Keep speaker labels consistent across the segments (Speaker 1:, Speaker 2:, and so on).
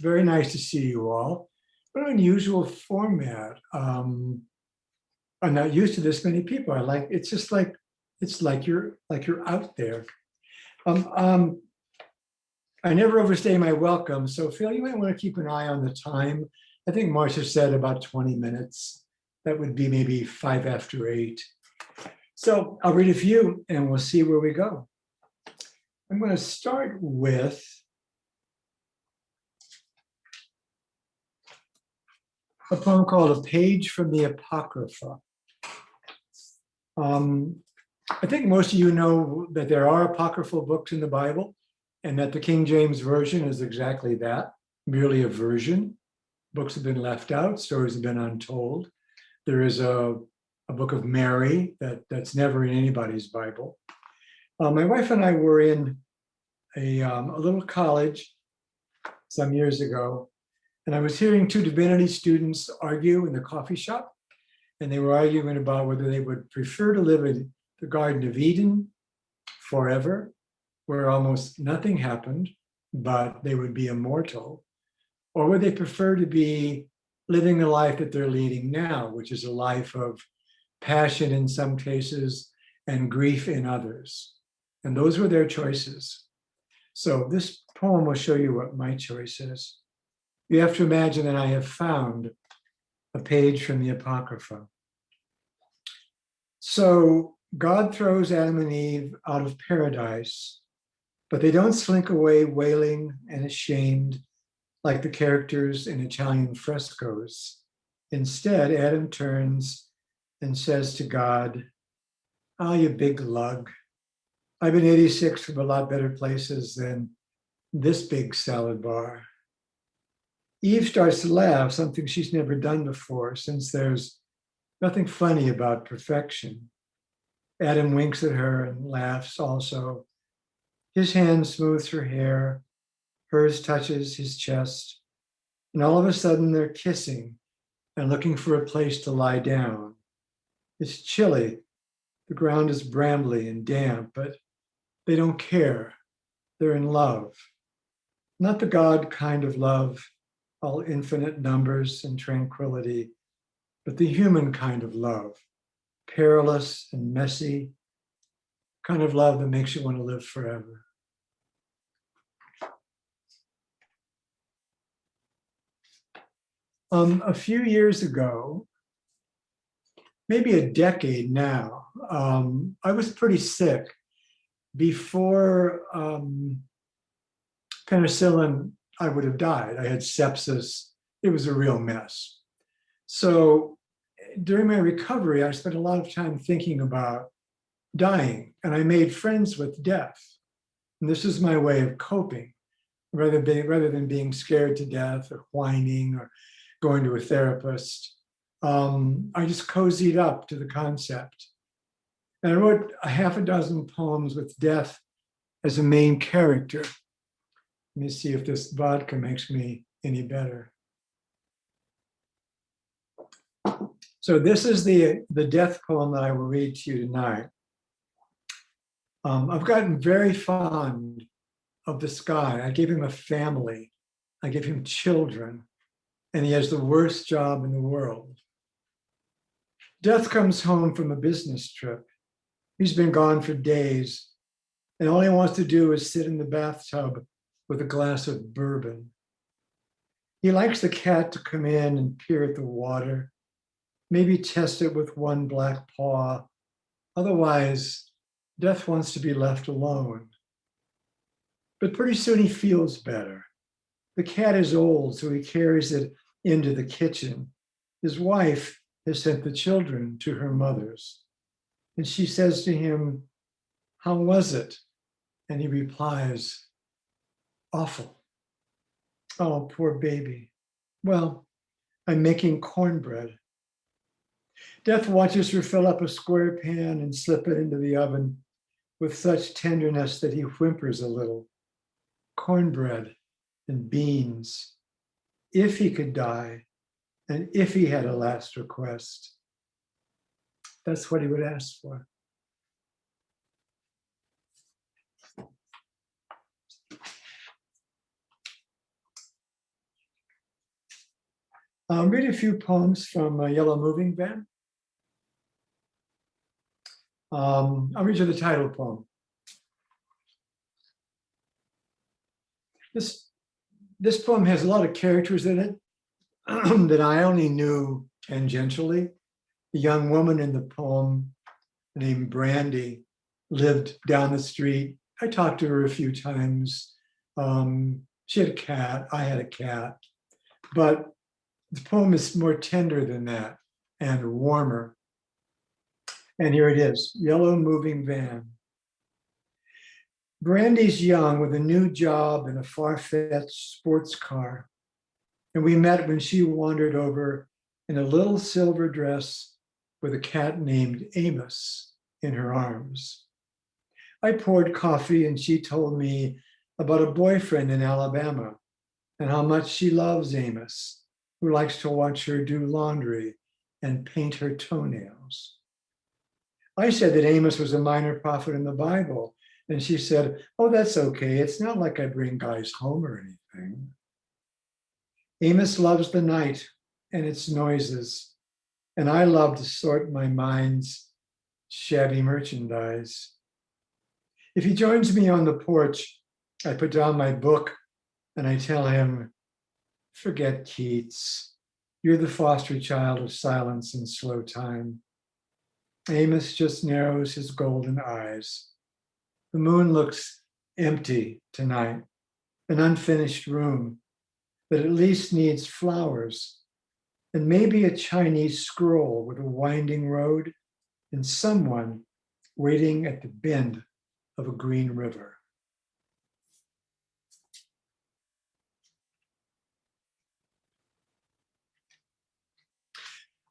Speaker 1: Very nice to see you all. What an unusual format. I'm not used to this many people. I like it's just like it's like you're out there. Um, um, I never overstay my welcome. So Phil, you might want to keep an eye on the time. I think Marcia said about 20 minutes. That would be maybe 5 after 8. So I'll read a few and we'll see where we go. I'm going to start with a poem called A Page from the Apocrypha. I think most of you know that there are apocryphal books in the Bible and that the King James Version is exactly that, merely a version. Books have been left out, stories have been untold. There is a book of Mary that's never in anybody's Bible. My wife and I were in a little college some years ago, and I was hearing two divinity students argue in the coffee shop, and they were arguing about whether they would prefer to live in the Garden of Eden forever, where almost nothing happened, but they would be immortal, or would they prefer to be living the life that they're leading now, which is a life of passion in some cases and grief in others. And those were their choices. So this poem will show you what my choice is. You have to imagine that I have found a page from the Apocrypha. So God throws Adam and Eve out of paradise, but they don't slink away wailing and ashamed like the characters in Italian frescoes. Instead, Adam turns and says to God, "Oh, you big lug. I've been 86 from a lot better places than this big salad bar." Eve starts to laugh, something she's never done before, since there's nothing funny about perfection. Adam winks at her and laughs also. His hand smooths her hair, hers touches his chest, and all of a sudden they're kissing and looking for a place to lie down. It's chilly, the ground is brambly and damp, but they don't care. They're in love. Not the God kind of love, all infinite numbers and tranquility, but the human kind of love, perilous and messy, kind of love that makes you want to live forever. A few years ago, maybe a decade now, I was pretty sick. Before penicillin, I would have died. I had sepsis. It was a real mess. So during my recovery, I spent a lot of time thinking about dying, and I made friends with death. And this is my way of coping, rather than being scared to death or whining or going to a therapist. I just cozied up to the concept. And I wrote a half a dozen poems with death as a main character. Let me see if this vodka makes me any better. So this is the death poem that I will read to you tonight. I've gotten very fond of this guy. I gave him a family. I gave him children, and he has the worst job in the world. Death comes home from a business trip. He's been gone for days, and all he wants to do is sit in the bathtub with a glass of bourbon. He likes the cat to come in and peer at the water, maybe test it with one black paw. Otherwise, Death wants to be left alone. But pretty soon he feels better. The cat is old, so he carries it into the kitchen. His wife has sent the children to her mother's. And she says to him, "How was it?" And he replies, "Awful." "Oh, poor baby." "Well, I'm making cornbread." Death watches her fill up a square pan and slip it into the oven with such tenderness that he whimpers a little. Cornbread and beans. If he could die, and if he had a last request, that's what he would ask for. I'll read a few poems from Yellow Moving Van. I'll read you the title poem. This poem has a lot of characters in it that I only knew tangentially. The young woman in the poem named Brandy lived down the street. I talked to her a few times. She had a cat, I had a cat, but the poem is more tender than that and warmer. And here it is, Yellow Moving Van. Brandy's young with a new job and a far-fetched sports car. And we met when she wandered over in a little silver dress with a cat named Amos in her arms. I poured coffee and she told me about a boyfriend in Alabama and how much she loves Amos, who likes to watch her do laundry and paint her toenails. I said that Amos was a minor prophet in the Bible, and she said, oh, that's okay. It's not like I bring guys home or anything. Amos loves the night and its noises, and I love to sort my mind's shabby merchandise. If he joins me on the porch, I put down my book and I tell him, forget Keats. You're the foster child of silence and slow time. Amos just narrows his golden eyes. The moon looks empty tonight, an unfinished room that at least needs flowers and maybe a Chinese scroll with a winding road and someone waiting at the bend of a green river.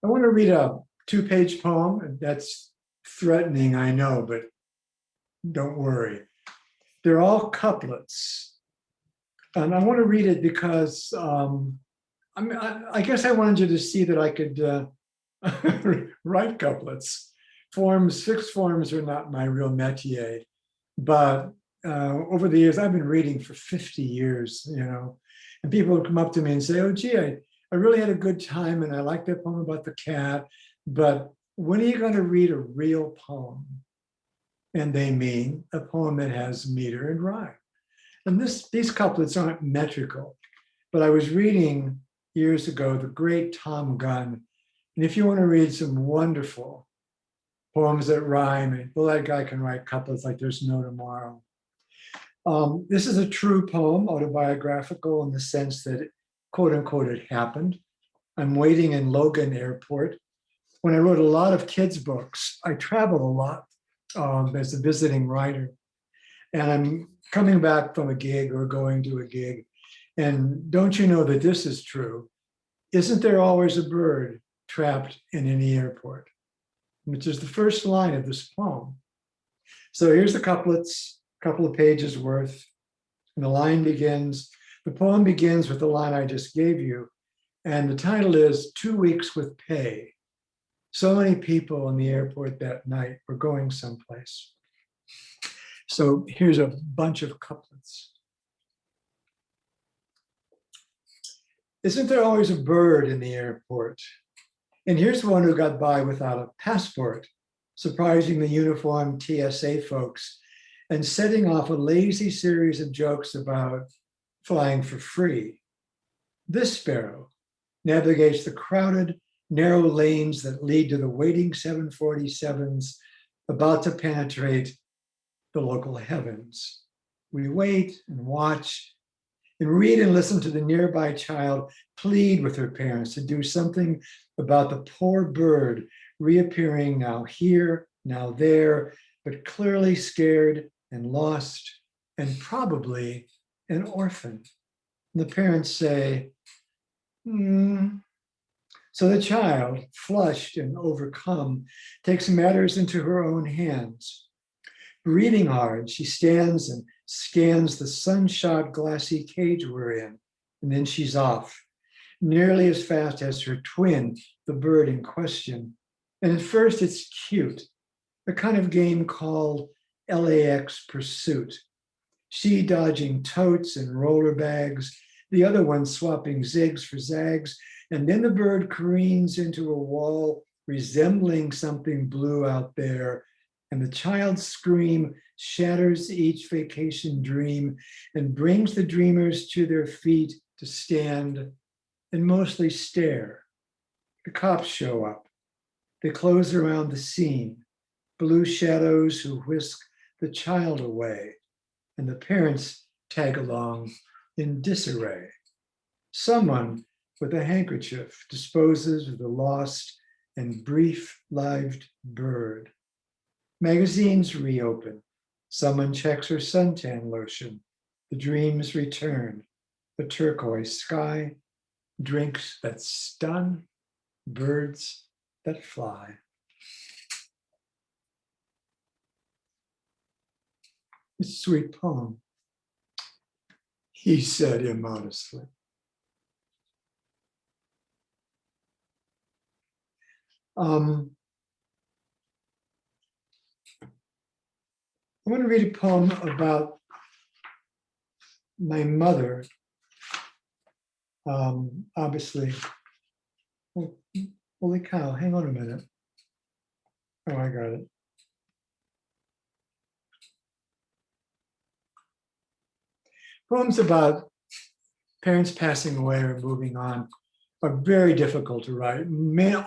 Speaker 1: I want to read a 2-page poem. That's threatening, I know, but don't worry. They're all couplets. And I want to read it because I guess I wanted you to see that I could write couplets. Fixed forms are not my real métier, but over the years, I've been reading for 50 years, and people would come up to me and say, oh, gee, I really had a good time and I like that poem about the cat, but when are you going to read a real poem? And they mean a poem that has meter and rhyme. And these couplets aren't metrical, but I was reading years ago the great Tom Gunn. And if you want to read some wonderful poems that rhyme, well, that guy can write couplets like there's no tomorrow. This is a true poem, autobiographical in the sense that, quote unquote, it happened. I'm waiting in Logan Airport. When I wrote a lot of kids' books, I traveled a lot as a visiting writer. And I'm coming back from a gig or going to a gig. And don't you know that this is true? Isn't there always a bird trapped in any airport? Which is the first line of this poem. So here's the couplets, a couple of pages worth. And the poem begins with the line I just gave you. And the title is 2 Weeks with Pay. So many people in the airport that night were going someplace. So here's a bunch of couplets. Isn't there always a bird in the airport? And here's one who got by without a passport, surprising the uniformed TSA folks and setting off a lazy series of jokes about flying for free. This sparrow navigates the crowded, narrow lanes that lead to the waiting 747s about to penetrate the local heavens. We wait and watch and read and listen to the nearby child plead with her parents to do something about the poor bird reappearing now here, now there, but clearly scared and lost and probably an orphan. And the parents say, So the child, flushed and overcome, takes matters into her own hands. Breathing hard, she stands and scans the sun-shot glassy cage we're in, and then she's off, nearly as fast as her twin, the bird in question. And at first it's cute, a kind of game called LAX Pursuit. She dodging totes and roller bags, the other one swapping zigs for zags, and then the bird careens into a wall resembling something blue out there, and the child's scream shatters each vacation dream and brings the dreamers to their feet to stand and mostly stare. The cops show up. They close around the scene, blue shadows who whisk the child away, and the parents tag along in disarray. Someone with a handkerchief disposes of the lost and brief-lived bird. Magazines reopen. Someone checks her suntan lotion. The dreams return. The turquoise sky, drinks that stun, birds that fly. It's a sweet poem, he said immodestly. I want to read a poem about my mother. Obviously, oh, holy cow, hang on a minute. Oh, I got it. Poems about parents passing away or moving on are very difficult to write.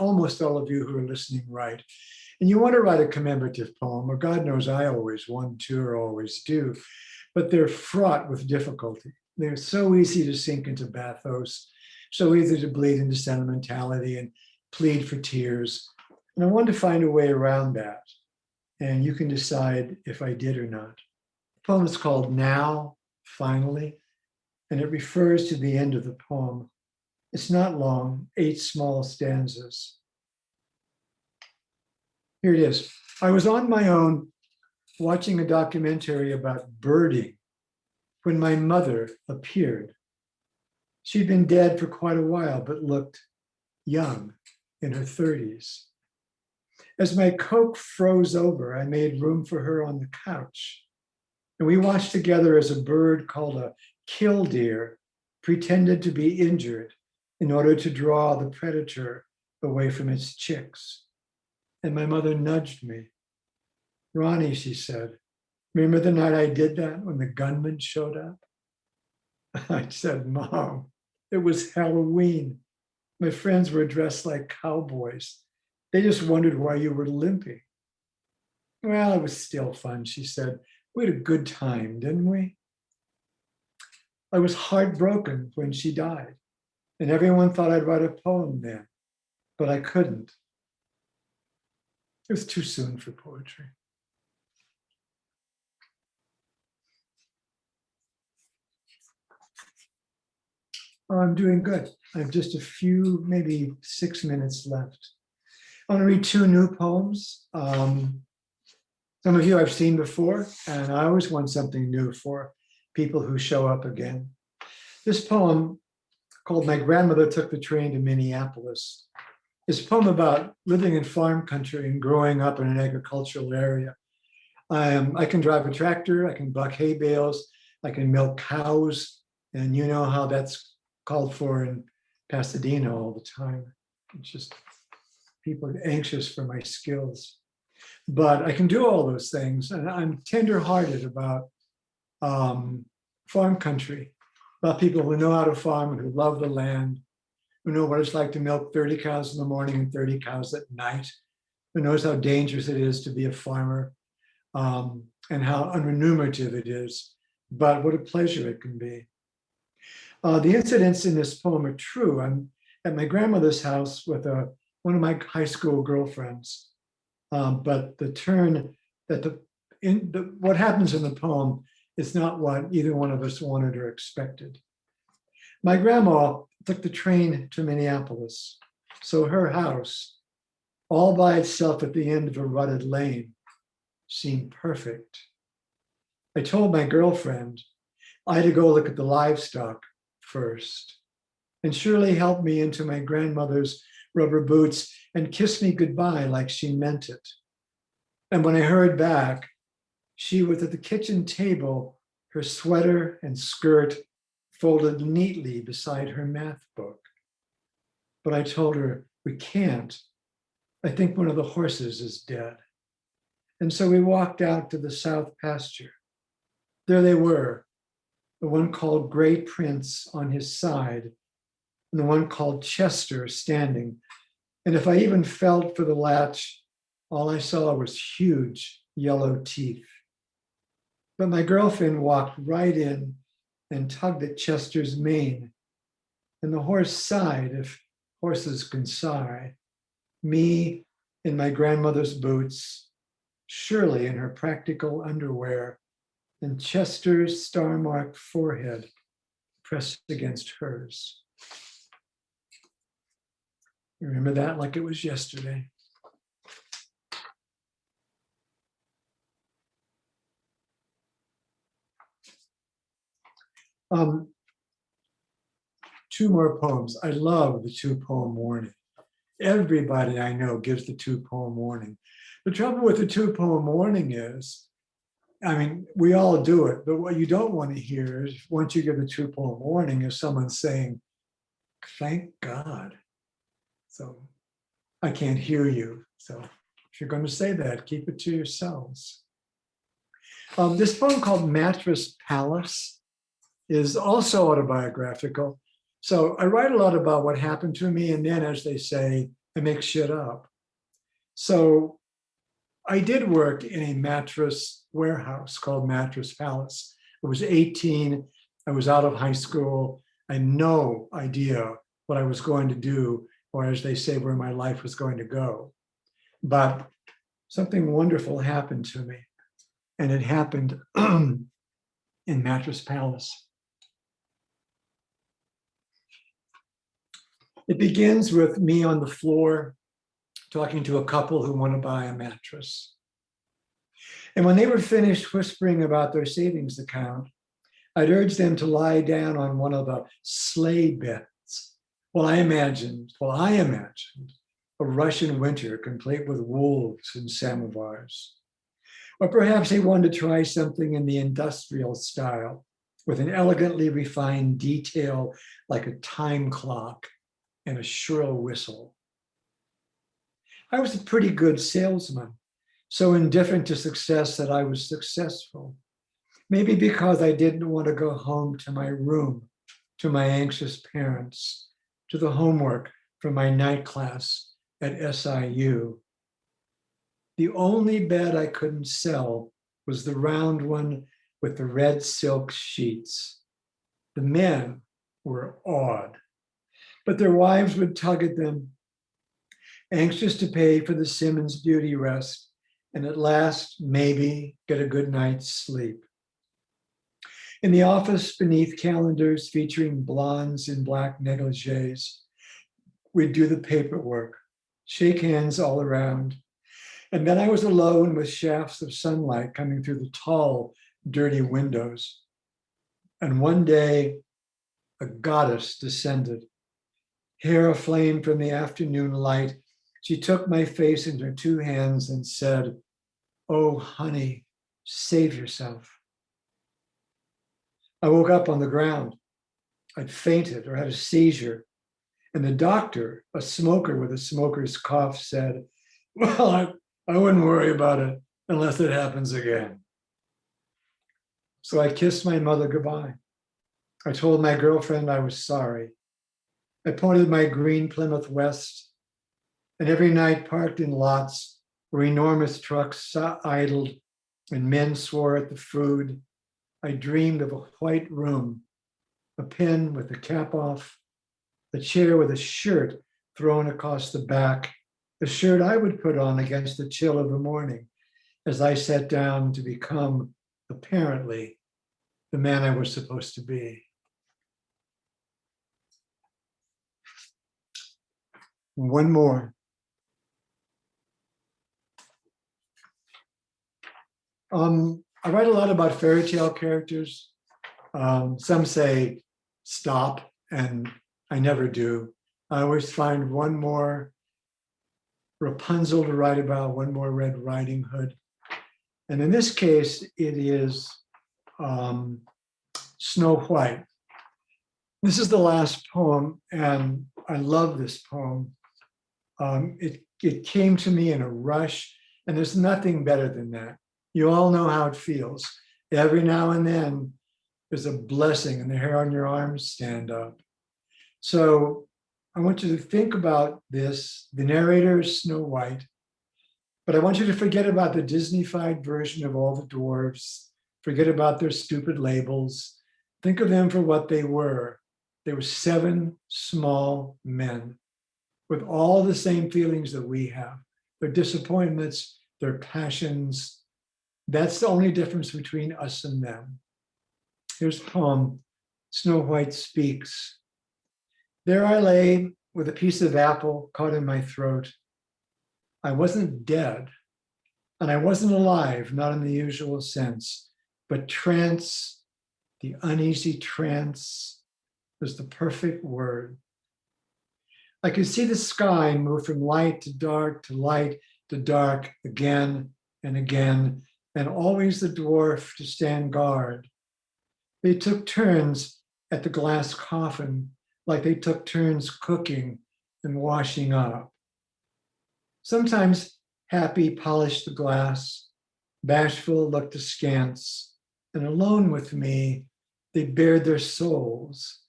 Speaker 1: Almost all of you who are listening write. And you want to write a commemorative poem, or God knows I always want to or always do, but they're fraught with difficulty. They're so easy to sink into bathos, so easy to bleed into sentimentality and plead for tears. And I wanted to find a way around that. And you can decide if I did or not. The poem is called Now, Finally, and it refers to the end of the poem. It's not long, 8 small stanzas. Here it is. I was on my own watching a documentary about birding when my mother appeared. She'd been dead for quite a while, but looked young, in her 30s. As my Coke froze over, I made room for her on the couch. And we watched together as a bird called a killdeer pretended to be injured in order to draw the predator away from its chicks. And my mother nudged me. Ronnie, she said, remember the night I did that when the gunman showed up? I said, Mom, it was Halloween. My friends were dressed like cowboys. They just wondered why you were limping. Well, it was still fun, she said. We had a good time, didn't we? I was heartbroken when she died, and everyone thought I'd write a poem then, but I couldn't. It was too soon for poetry. Oh, I'm doing good. I have just a few, maybe 6 minutes left. I want to read 2 new poems. Some of you I've seen before, and I always want something new for people who show up again. This poem, called My Grandmother Took the Train to Minneapolis, is a poem about living in farm country and growing up in an agricultural area. I can drive a tractor, I can buck hay bales, I can milk cows, and you know how that's called for in Pasadena all the time. It's just people are anxious for my skills. But I can do all those things, and I'm tender-hearted about farm country, about people who know how to farm and who love the land, who know what it's like to milk 30 cows in the morning and 30 cows at night, who knows how dangerous it is to be a farmer, and how unremunerative it is, but what a pleasure it can be. The incidents in this poem are true. I'm at my grandmother's house with one of my high school girlfriends, but the turn that what happens in the poem is not what either one of us wanted or expected. My grandma took the train to Minneapolis, so her house, all by itself at the end of a rutted lane, seemed perfect. I told my girlfriend I had to go look at the livestock first, and Shirley helped me into my grandmother's rubber boots and kissed me goodbye like she meant it. And when I hurried back, she was at the kitchen table, her sweater and skirt folded neatly beside her math book. But I told her, we can't. I think one of the horses is dead. And so we walked out to the south pasture. There they were, the one called Gray Prince on his side, and the one called Chester standing. And if I even felt for the latch, all I saw was huge yellow teeth. But my girlfriend walked right in and tugged at Chester's mane. And the horse sighed, if horses can sigh. Me in my grandmother's boots, Shirley in her practical underwear, and Chester's star-marked forehead pressed against hers. Remember that like it was yesterday. Two more poems. I love the 2-poem warning. Everybody I know gives the 2-poem warning. The trouble with the 2-poem warning is, I mean, we all do it, but what you don't want to hear is once you give the 2-poem warning is someone saying, thank God. So I can't hear you. So if you're going to say that, keep it to yourselves. This poem called Mattress Palace is also autobiographical. So I write a lot about what happened to me, and then, as they say, I make shit up. So I did work in a mattress warehouse called Mattress Palace. I was 18. I was out of high school. I had no idea what I was going to do, or as they say, where my life was going to go. But something wonderful happened to me, and it happened in Mattress Palace. It begins with me on the floor talking to a couple who want to buy a mattress. And when they were finished whispering about their savings account, I'd urge them to lie down on one of the sleigh beds. I imagined a Russian winter complete with wolves and samovars. Or perhaps they wanted to try something in the industrial style with an elegantly refined detail like a time clock and a shrill whistle. I was a pretty good salesman, so indifferent to success that I was successful. Maybe because I didn't want to go home to my room, to my anxious parents, to the homework from my night class at SIU. The only bed I couldn't sell was the round one with the red silk sheets. The men were awed, but their wives would tug at them, anxious to pay for the Simmons beauty rest, and at last, maybe get a good night's sleep. In the office, beneath calendars featuring blondes in black negligees, we'd do the paperwork, shake hands all around. And then I was alone with shafts of sunlight coming through the tall, dirty windows. And one day, a goddess descended, hair aflame from the afternoon light. She took my face in her 2 hands and said, "Oh, honey, save yourself." I woke up on the ground. I'd fainted or had a seizure. And the doctor, a smoker with a smoker's cough, said, "Well, I wouldn't worry about it unless it happens again." So I kissed my mother goodbye. I told my girlfriend I was sorry. I pointed my green Plymouth west, and every night parked in lots where enormous trucks idled and men swore at the food, I dreamed of a white room, a pen with the cap off, a chair with a shirt thrown across the back, the shirt I would put on against the chill of the morning as I sat down to become, apparently, the man I was supposed to be. One more. I write a lot about fairy tale characters. Some say stop, and I never do. I always find one more Rapunzel to write about, one more Red Riding Hood. And in this case, it is Snow White. This is the last poem, and I love this poem. It came to me in a rush, and there's nothing better than that. You all know how it feels. Every now and then, there's a blessing, and the hair on your arms stand up. So I want you to think about this. The narrator is Snow White, but I want you to forget about the Disney-fied version of all the dwarves. Forget about their stupid labels. Think of them for what they were. They were 7 small men with all the same feelings that we have, their disappointments, their passions. That's the only difference between us and them. Here's a poem, Snow White Speaks. There I lay with a piece of apple caught in my throat. I wasn't dead, and I wasn't alive, not in the usual sense, but trance, the uneasy trance, was the perfect word. I could see the sky move from light to dark to light to dark again and again, and always the dwarf to stand guard. They took turns at the glass coffin, like they took turns cooking and washing up. Sometimes Happy polished the glass, Bashful looked askance, and alone with me, they bared their souls.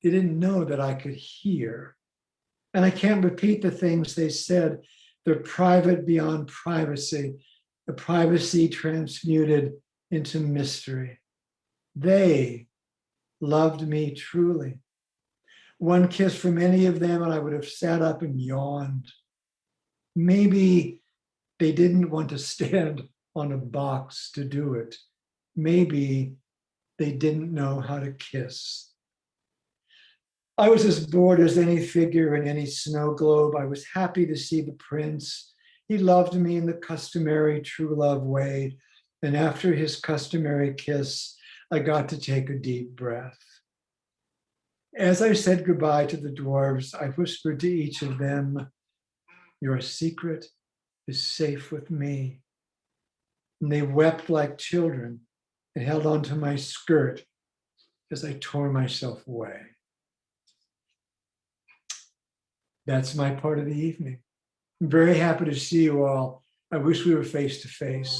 Speaker 1: They didn't know that I could hear. And I can't repeat the things they said. They're private beyond privacy, the privacy transmuted into mystery. They loved me truly. One kiss from any of them, and I would have sat up and yawned. Maybe they didn't want to stand on a box to do it. Maybe they didn't know how to kiss. I was as bored as any figure in any snow globe. I was happy to see the prince. He loved me in the customary true love way. And after his customary kiss, I got to take a deep breath. As I said goodbye to the dwarves, I whispered to each of them, your secret is safe with me. And they wept like children and held onto my skirt as I tore myself away. That's my part of the evening. I'm very happy to see you all. I wish we were face to face.